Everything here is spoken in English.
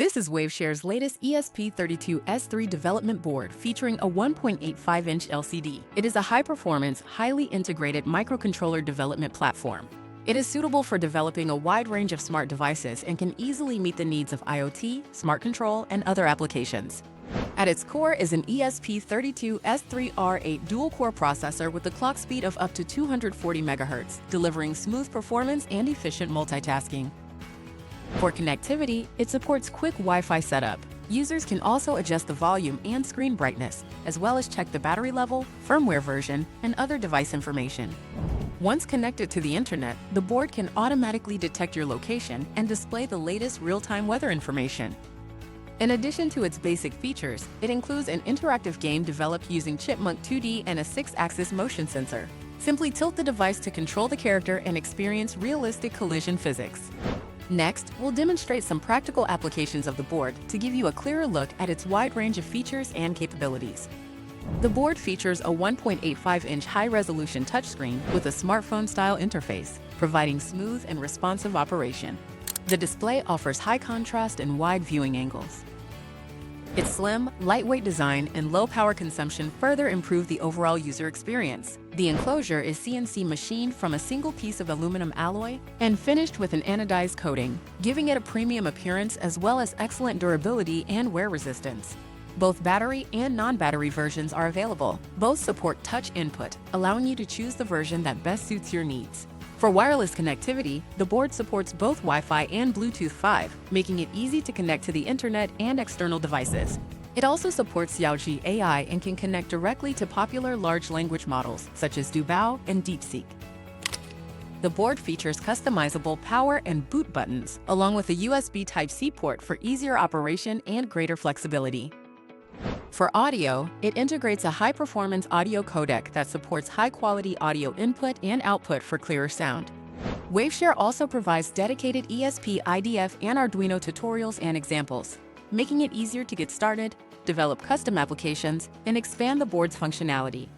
This is Waveshare's latest ESP32-S3 development board featuring a 1.85-inch LCD. It is a high-performance, highly integrated microcontroller development platform. It is suitable for developing a wide range of smart devices and can easily meet the needs of IoT, smart control, and other applications. At its core is an ESP32-S3 R8 dual-core processor with a clock speed of up to 240 MHz, delivering smooth performance and efficient multitasking. For connectivity, it supports quick Wi-Fi setup. Users can also adjust the volume and screen brightness, as well as check the battery level, firmware version, and other device information. Once connected to the internet, the board can automatically detect your location and display the latest real-time weather information. In addition to its basic features, it includes an interactive game developed using Chipmunk 2D and a 6-axis motion sensor. Simply tilt the device to control the character and experience realistic collision physics. Next, we'll demonstrate some practical applications of the board to give you a clearer look at its wide range of features and capabilities. The board features a 1.85-inch high-resolution touchscreen with a smartphone-style interface, providing smooth and responsive operation. The display offers high contrast and wide viewing angles. Its slim, lightweight design and low power consumption further improve the overall user experience. The enclosure is CNC machined from a single piece of aluminum alloy and finished with an anodized coating, giving it a premium appearance as well as excellent durability and wear resistance. Both battery and non-battery versions are available. Both support touch input, allowing you to choose the version that best suits your needs. For wireless connectivity, the board supports both Wi-Fi and Bluetooth 5, making it easy to connect to the internet and external devices. It also supports 8MB AI and can connect directly to popular large language models such as Dubao and DeepSeek. The board features customizable power and boot buttons, along with a USB Type-C port for easier operation and greater flexibility. For audio, it integrates a high-performance audio codec that supports high-quality audio input and output for clearer sound. Waveshare also provides dedicated ESP, IDF, and Arduino tutorials and examples, making it easier to get started, develop custom applications, and expand the board's functionality.